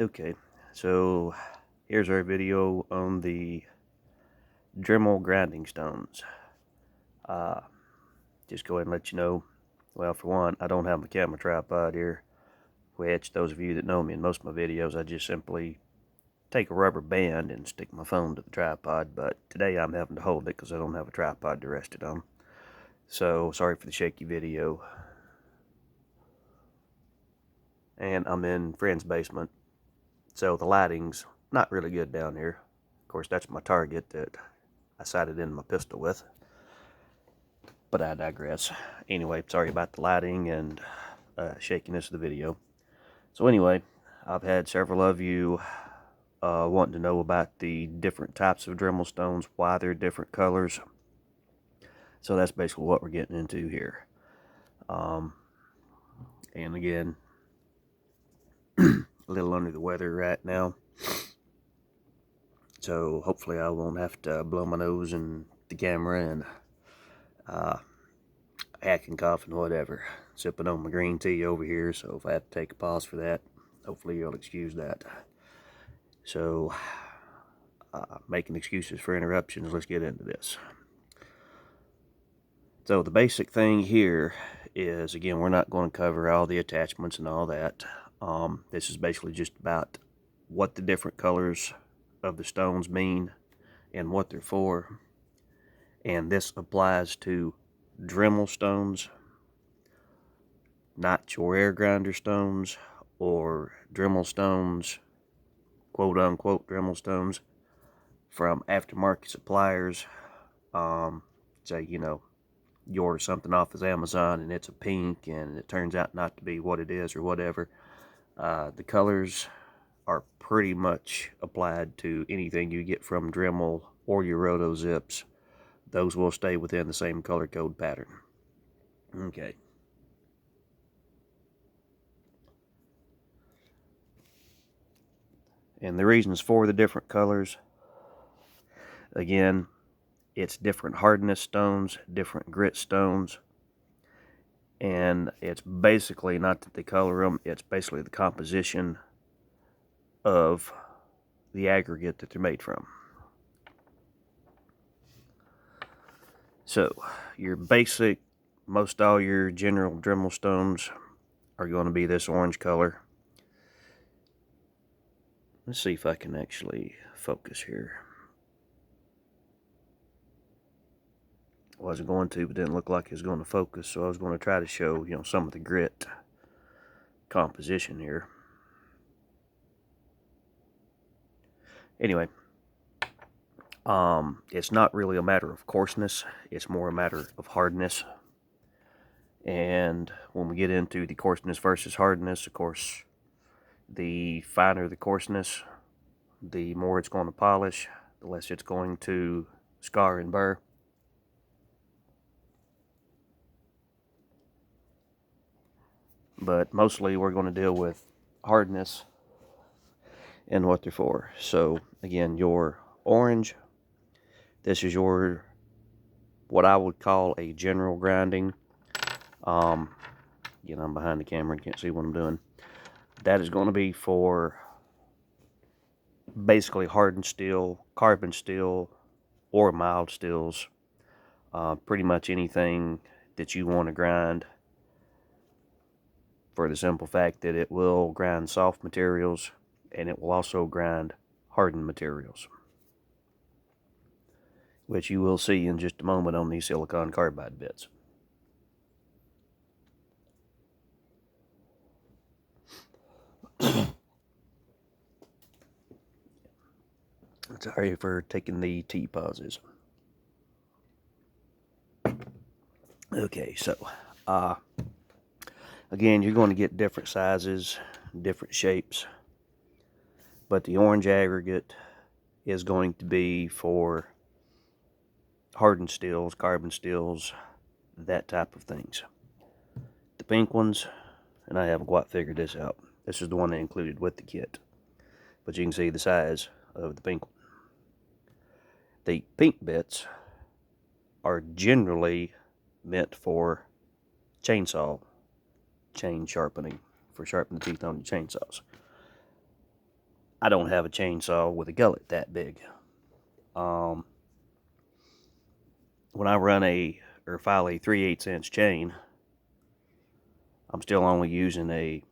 Okay, so here's our video on the Dremel grinding stones. Just go ahead and let you know, well, for one, I don't have my camera tripod here, which those of you that know me in most of my videos, I just simply take a rubber band and stick my phone to the tripod, but today I'm having to hold it because I don't have a tripod to rest it on. So, sorry for the shaky video. And I'm in friend's basement, so the lighting's not really good down here. Of course, that's my target that I sighted in my pistol with. But I digress. Anyway, sorry about the lighting and shakiness of the video. So anyway, I've had several of you wanting to know about the different types of Dremel stones, why they're different colors. So that's basically what we're getting into here. And again, a little under the weather right now. So hopefully I won't have to blow my nose in the camera and hacking, coughing, whatever. Sipping on my green tea over here, so if I have to take a pause for that, hopefully you'll excuse that. So, making excuses for interruptions, let's get into this. So the basic thing here is, again, we're not going to cover all the attachments and all that. This is basically just about what the different colors of the stones mean and what they're for. And this applies to Dremel stones, not your air grinder stones or Dremel stones, quote unquote Dremel stones, from aftermarket suppliers. Say, you order something off of Amazon and it's a pink and it turns out not to be what it is or whatever. The colors are pretty much applied to anything you get from Dremel or your Roto Zips. Those will stay within the same color code pattern. Okay. And the reasons for the different colors, again, it's different hardness stones, different grit stones, and it's basically not that they color them, it's basically the composition of the aggregate that they're made from. So, your basic, most all your general Dremel stones are going to be this orange color. Let's see if I can actually focus here. I wasn't going to, but didn't look like it was going to focus, so I was going to try to show, some of the grit composition here. Anyway, it's not really a matter of coarseness, it's more a matter of hardness. And when we get into the coarseness versus hardness, of course, the finer the coarseness, the more it's going to polish, the less it's going to scar and burr. But mostly we're going to deal with hardness and what they're for. So again, your orange, this is your, what I would call a general grinding. Again, I'm behind the camera and can't see what I'm doing. That is going to be for basically hardened steel, carbon steel, or mild steels. Pretty much anything that you want to grind, for the simple fact that it will grind soft materials and it will also grind hardened materials, which you will see in just a moment on these silicon carbide bits. Sorry for taking the tea pauses. Okay, so again, you're going to get different sizes, different shapes, but the orange aggregate is going to be for hardened steels, carbon steels, that type of things. The pink ones, and I haven't quite figured this out. This is the one they included with the kit, but you can see the size of the pink one. The pink bits are generally meant for chainsaw chain sharpening, for sharpening the teeth on your chainsaws. I don't have a chainsaw with a gullet that big. When I run or file a 3/8 inch chain, I'm still only using a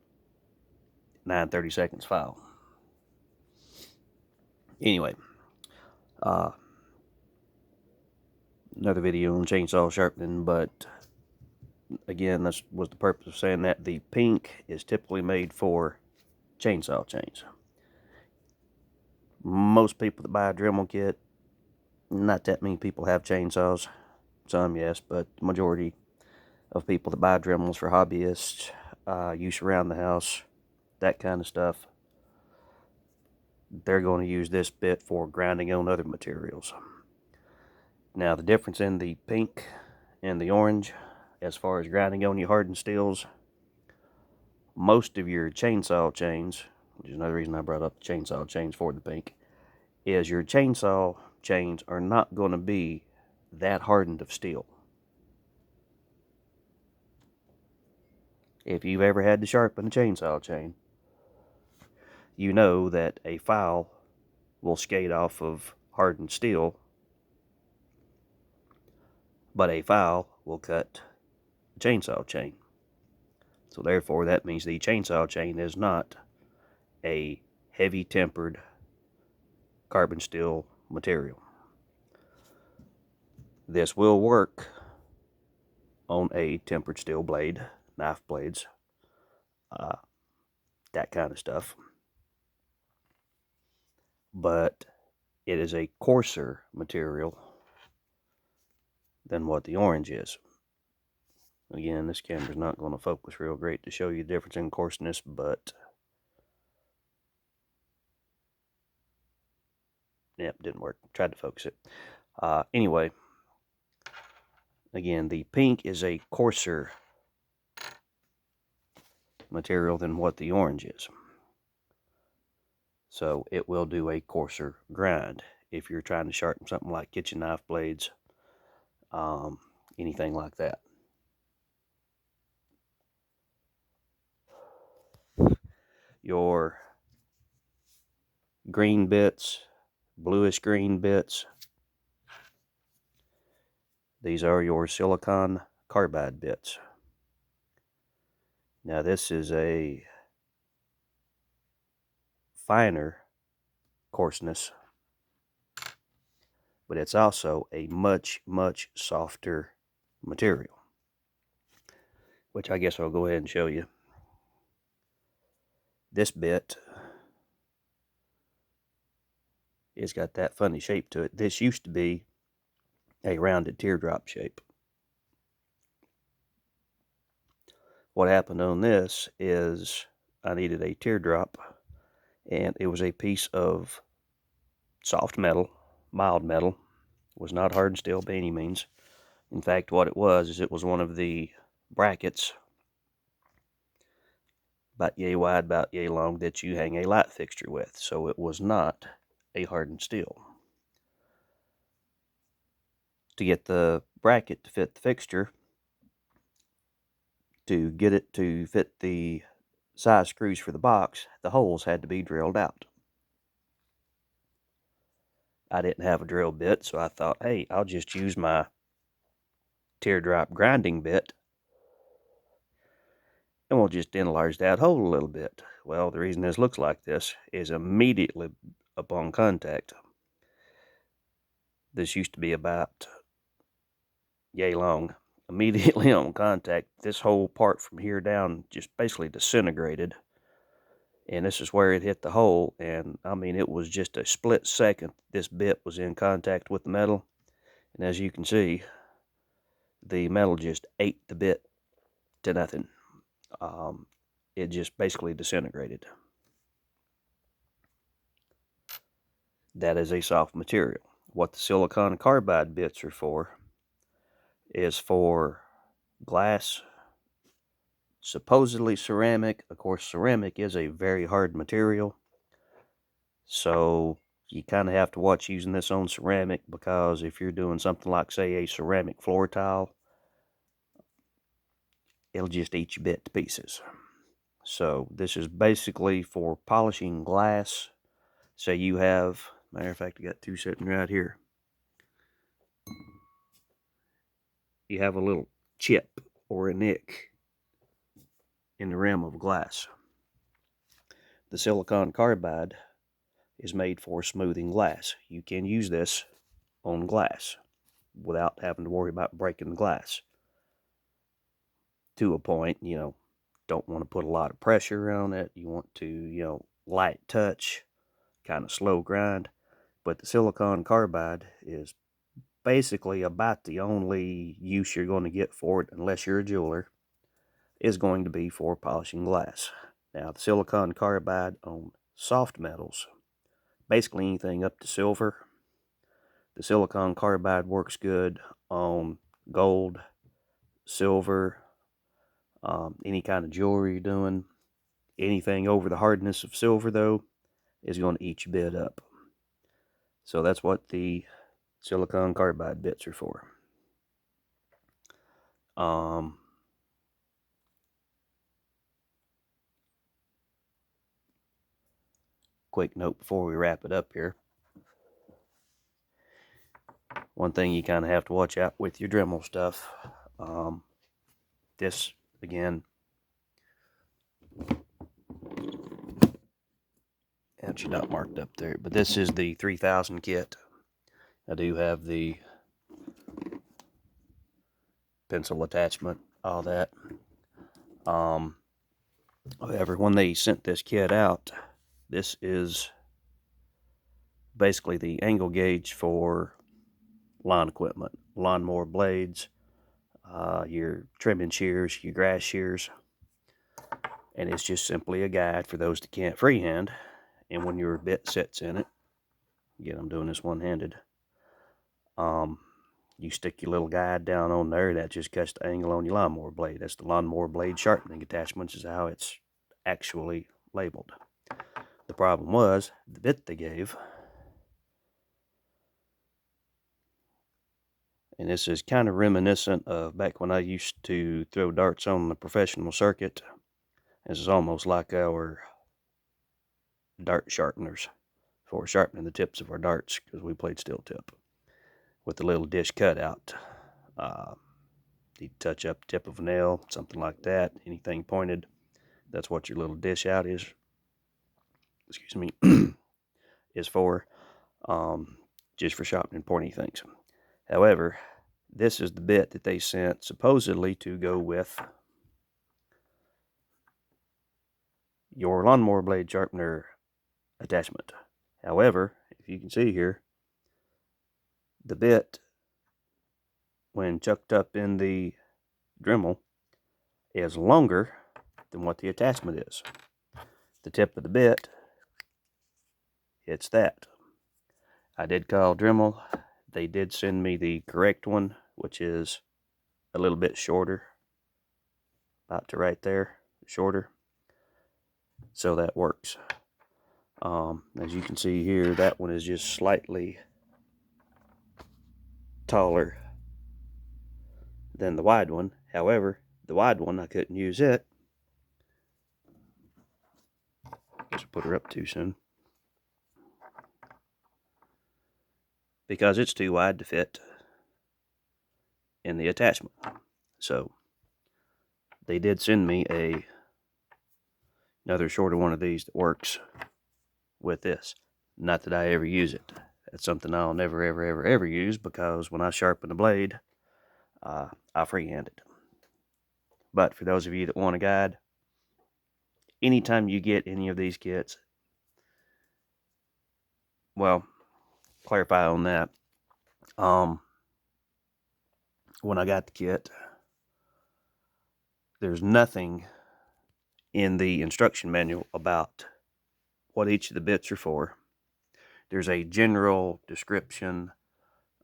9/32 file. Anyway, another video on chainsaw sharpening, but again, this was the purpose of saying that the pink is typically made for chainsaw chains. Most people that buy a Dremel kit, not that many people have chainsaws. Some, yes, but the majority of people that buy Dremels for hobbyists, use around the house, that kind of stuff, they're going to use this bit for grinding on other materials. Now, the difference in the pink and the orange, as far as grinding on your hardened steels, most of your chainsaw chains, which is another reason I brought up the chainsaw chains for the pink, is your chainsaw chains are not going to be that hardened of steel. If you've ever had to sharpen a chainsaw chain, you know that a file will skate off of hardened steel, but a file will cut a chainsaw chain. So therefore, that means the chainsaw chain is not a heavy tempered carbon steel material. This will work on a tempered steel blade, knife blades, that kind of stuff. But it is a coarser material than what the orange is. Again, this camera's not going to focus real great to show you the difference in coarseness, but yep, didn't work. Tried to focus it. Anyway, again, the pink is a coarser material than what the orange is. So it will do a coarser grind if you're trying to sharpen something like kitchen knife blades, anything like that. Your green bits, bluish green bits, these are your silicon carbide bits. Now this is a finer coarseness, but it's also a much, much softer material, which I guess I'll go ahead and show you. This bit has got that funny shape to it. This used to be a rounded teardrop shape. What happened on this is I needed a teardrop, and it was a piece of soft metal, mild metal. It was not hardened steel by any means. In fact, what it was is it was one of the brackets, about yay wide, about yay long, that you hang a light fixture with. So it was not a hardened steel. To get the bracket to fit the fixture, to get it to fit the size screws for the box, the holes had to be drilled out. I didn't have a drill bit, so I thought, hey, I'll just use my teardrop grinding bit and we'll just enlarge that hole a little bit. Well, the reason this looks like this is immediately upon contact. This used to be about yay long. Immediately on contact, this whole part from here down just basically disintegrated. And this is where it hit the hole, and I mean, it was just a split second this bit was in contact with the metal. And as you can see, the metal just ate the bit to nothing. It just basically disintegrated. That is a soft material. What the silicon carbide bits are for is for glass, supposedly ceramic. Of course, ceramic is a very hard material, so you kind of have to watch using this on ceramic, because if you're doing something like, say, a ceramic floor tile, it'll just eat your bit to pieces. So this is basically for polishing glass say you have, matter of fact, I got two sitting right here. You have a little chip or a nick in the rim of glass. The silicon carbide is made for smoothing glass. You can use this on glass without having to worry about breaking the glass. To a point, don't want to put a lot of pressure on it. You want to, light touch, kind of slow grind. But the silicon carbide is basically about the only use you're going to get for it, unless you're a jeweler, is going to be for polishing glass. Now, the silicon carbide on soft metals, basically anything up to silver, the silicon carbide works good on gold, silver, any kind of jewelry you're doing. Anything over the hardness of silver, though, is going to eat your bit up. So that's what the silicon carbide bits are for. Quick note before we wrap it up here. One thing you kind of have to watch out with your Dremel stuff. This, again, actually not marked up there, but this is the 3000 kit. I do have the pencil attachment, all that. However, when they sent this kit out, this is basically the angle gauge for lawn equipment, lawnmower blades, your trimming shears, your grass shears, and it's just simply a guide for those that can't freehand. And when your bit sits in it, again, I'm doing this one-handed, you stick your little guide down on there. That just cuts the angle on your lawnmower blade. That's the lawnmower blade sharpening attachments, is how it's actually labeled. The problem was the bit they gave, and this is kind of reminiscent of back when I used to throw darts on the professional circuit. This is almost like our dart sharpeners for sharpening the tips of our darts, because we played steel tip with the little dish cutout. You touch up the tip of a nail, something like that, anything pointed, that's what your little dish out is, excuse me, is for, just for sharpening pointy things. However, this is the bit that they sent supposedly to go with your lawnmower blade sharpener attachment. However, if you can see here, the bit, when chucked up in the Dremel, is longer than what the attachment is. The tip of the bit, it's that. I did call Dremel. They did send me the correct one, which is a little bit shorter, about to right there, shorter. So that works. As you can see here, that one is just slightly taller than the wide one. However, the wide one, I couldn't use it. Guess I put her up too soon, because it's too wide to fit in the attachment. So they did send me another shorter one of these that works with this. Not that I ever use it. That's something I'll never, ever, ever, ever use, because when I sharpen the blade, I freehand it. But for those of you that want a guide, anytime you get any of these kits, well, clarify on that. When I got the kit, there's nothing in the instruction manual about what each of the bits are for. There's a general description.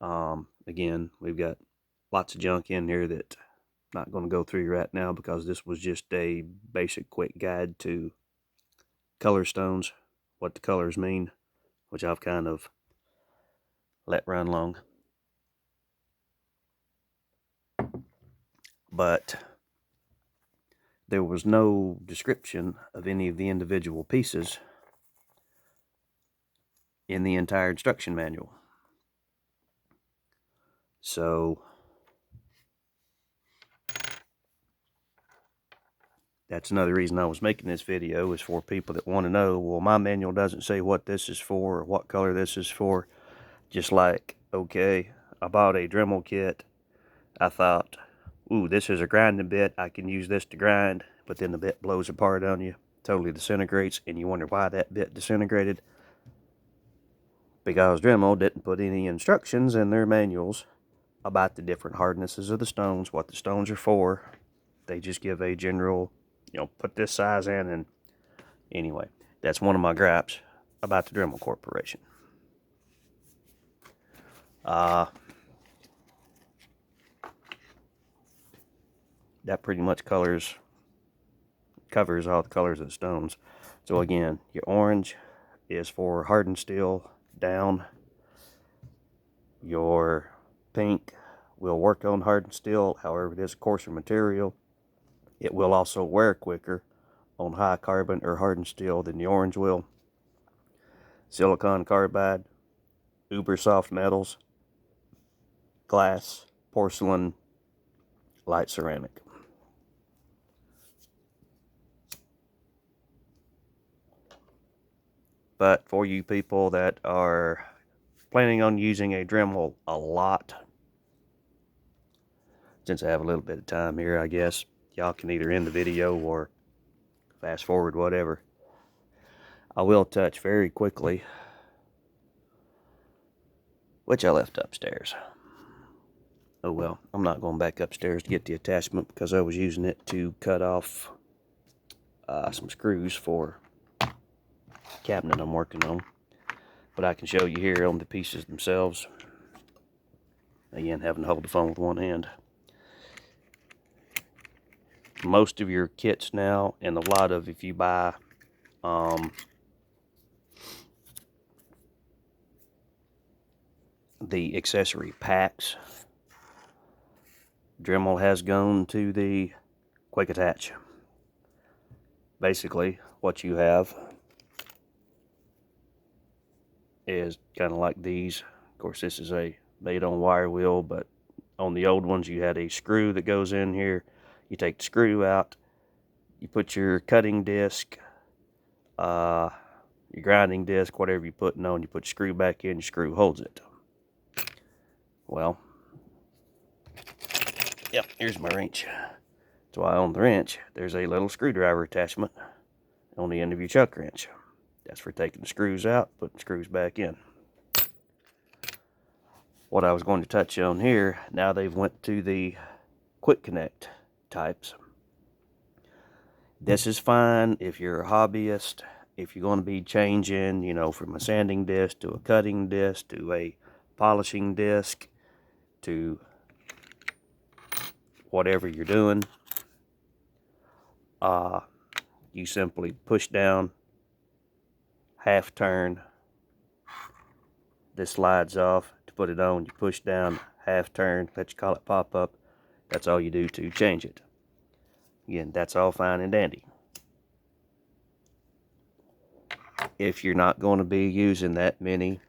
Again, we've got lots of junk in here that I'm not going to go through right now, because this was just a basic quick guide to color stones, what the colors mean, which I've kind of let run long. But there was no description of any of the individual pieces in the entire instruction manual. So that's another reason I was making this video, is for people that want to know, well, my manual doesn't say what this is for or what color this is for. Just like, okay, I bought a Dremel kit. I thought, ooh, this is a grinding bit. I can use this to grind. But then the bit blows apart on you, totally disintegrates, and you wonder why that bit disintegrated. Because Dremel didn't put any instructions in their manuals about the different hardnesses of the stones, what the stones are for. They just give a general, put this size in, and anyway, that's one of my gripes about the Dremel Corporation. That pretty much covers all the colors of the stones. So again, your orange is for hardened steel down. Your pink will work on hardened steel, however it is a coarser material. It will also wear quicker on high carbon or hardened steel than the orange will. Silicon carbide, uber soft metals, glass, porcelain, light ceramic. But for you people that are planning on using a Dremel a lot, since I have a little bit of time here, I guess y'all can either end the video or fast forward, whatever. I will touch very quickly, which I left upstairs. Oh well, I'm not going back upstairs to get the attachment because I was using it to cut off some screws for cabinet I'm working on. But I can show you here on the pieces themselves. Again, having to hold the phone with one hand. Most of your kits now, and a lot of, if you buy the accessory packs, Dremel has gone to the quick attach. Basically, what you have is kind of like these. Of course, this is a made on wire wheel, but on the old ones you had a screw that goes in here. You take the screw out, you put your cutting disc, your grinding disc, whatever you're putting on, you put your screw back in, your screw holds it. Well, yep, here's my wrench. That's why on the wrench there's a little screwdriver attachment on the end of your chuck wrench. That's for taking the screws out, putting the screws back in. What I was going to touch on here, now they've went to the quick connect types. This is fine if you're a hobbyist, if you're going to be changing, from a sanding disc to a cutting disc to a polishing disc to whatever you're doing. You simply push down, half turn, this slides off. To put it on, you push down, half turn, let you call it pop up. That's all you do to change it. Again, that's all fine and dandy. If you're not going to be using that many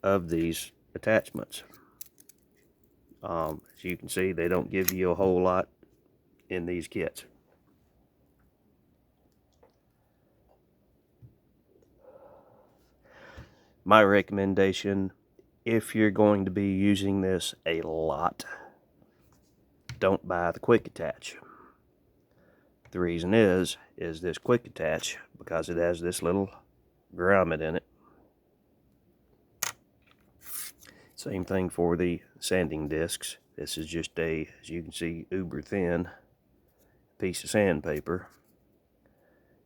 of these attachments, as you can see, they don't give you a whole lot in these kits. My recommendation, if you're going to be using this a lot, don't buy the quick attach. The reason is this quick attach, because it has this little grommet in it. Same thing for the sanding discs. This is just a, as you can see, uber thin piece of sandpaper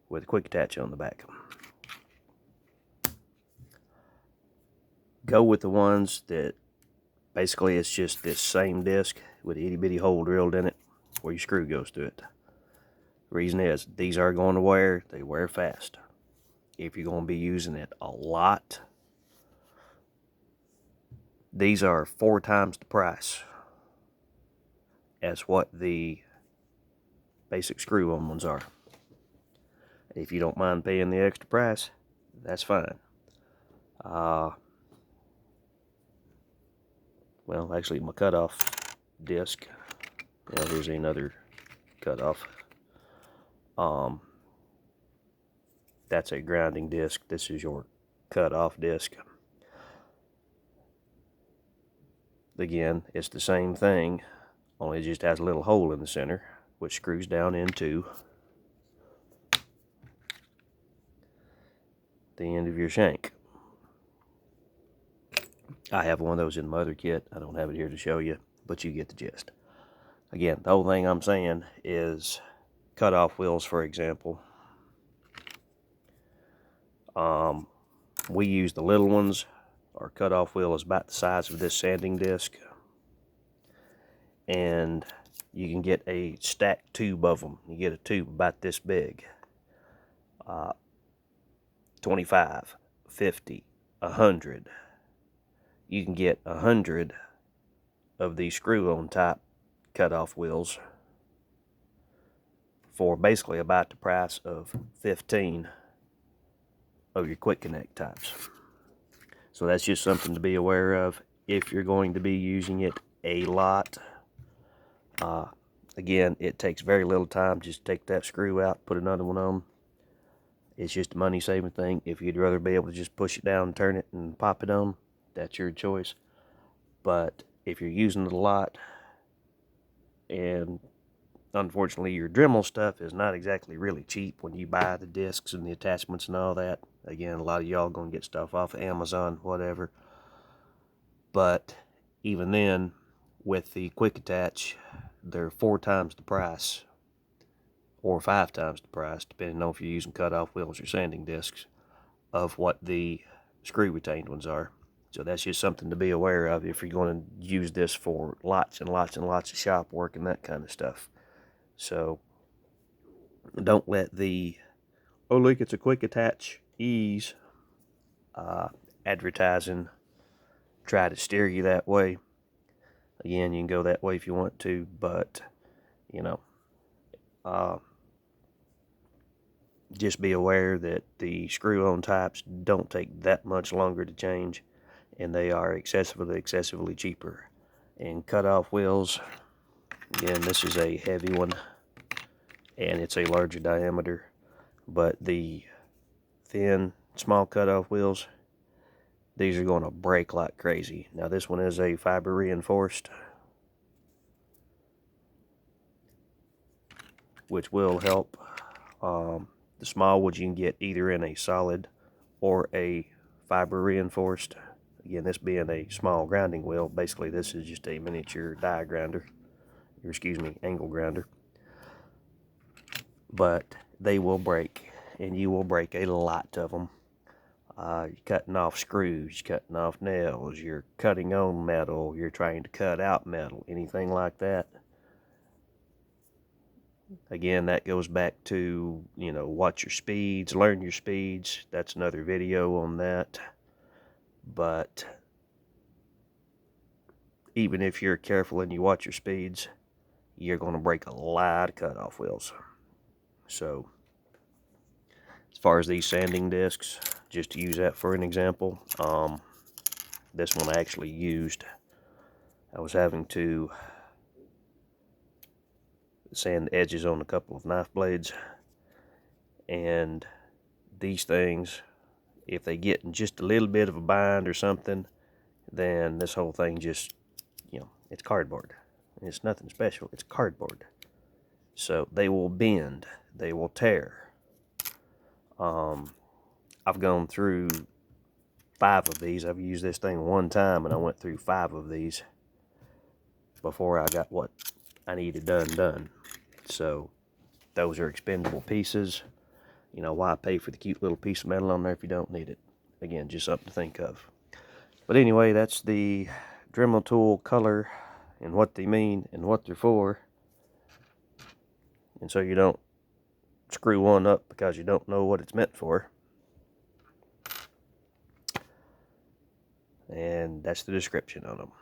with a quick attach on the back. Go with the ones that basically it's just this same disc with an itty bitty hole drilled in it where your screw goes through it. The reason is these are going to wear, they wear fast. If you're going to be using it a lot, these are 4 times the price as what the basic screw-on ones are. If you don't mind paying the extra price, that's fine. Well, actually, my cutoff disc. Well, here's another cutoff. That's a grounding disc. This is your cutoff disc. Again, it's the same thing, only it just has a little hole in the center, which screws down into the end of your shank. I have one of those in my other kit. I don't have it here to show you, but you get the gist. Again, the whole thing I'm saying is cutoff wheels, for example. We use the little ones. Our cutoff wheel is about the size of this sanding disc. And you can get a stacked tube of them. You get a tube about this big. 25, 50, 100. You can get 100 of these screw-on type cutoff wheels for basically about the price of 15 of your quick connect types. So that's just something to be aware of if you're going to be using it a lot. Again, it takes very little time. Just take that screw out, put another one on. It's just a money saving thing. If you'd rather be able to just push it down, turn it, and pop it on, that's your choice. But if you're using it a lot, and unfortunately your Dremel stuff is not exactly really cheap when you buy the discs and the attachments and all that. Again, a lot of y'all gonna get stuff off of Amazon, whatever. But even then, with the quick attach, they're 4 times the price, or 5 times the price, depending on if you're using cutoff wheels or sanding discs, of what the screw retained ones are. So that's just something to be aware of if you're going to use this for lots and lots and lots of shop work and that kind of stuff. So don't let the, oh look, it's a quick attach ease advertising try to steer you that way. Again, you can go that way if you want to, but you know, just be aware that the screw-on types don't take that much longer to change, and they are excessively cheaper. And cutoff wheels, again, this is a heavy one, and it's a larger diameter, but the thin, small cutoff wheels, these are going to break like crazy. Now this one is a fiber reinforced, which will help. The small ones you can get either in a solid or a fiber reinforced. Again, this being a small grinding wheel, basically this is just a miniature die grinder, or excuse me, angle grinder. But they will break, and you will break a lot of them. You're cutting off screws, cutting off nails, you're cutting on metal, you're trying to cut out metal, anything like that. Again, that goes back to, you know, watch your speeds, learn your speeds. That's another video on that. But even if you're careful and you watch your speeds, you're going to break a lot of cutoff wheels. So, as far as these sanding discs, just to use that for an example, this one I actually used. I was having to sand the edges on a couple of knife blades, and these things, if they get in just a little bit of a bind or something, then this whole thing just, you know, it's cardboard. It's nothing special, it's cardboard. So they will bend, they will tear. I've gone through 5 of these. I've used this thing one time and I went through 5 of these before I got what I needed done. So those are expendable pieces. You know, why pay for the cute little piece of metal on there if you don't need it? Again, just something to think of. But anyway, that's the Dremel tool color and what they mean and what they're for. And so you don't screw one up because you don't know what it's meant for. And that's the description on them.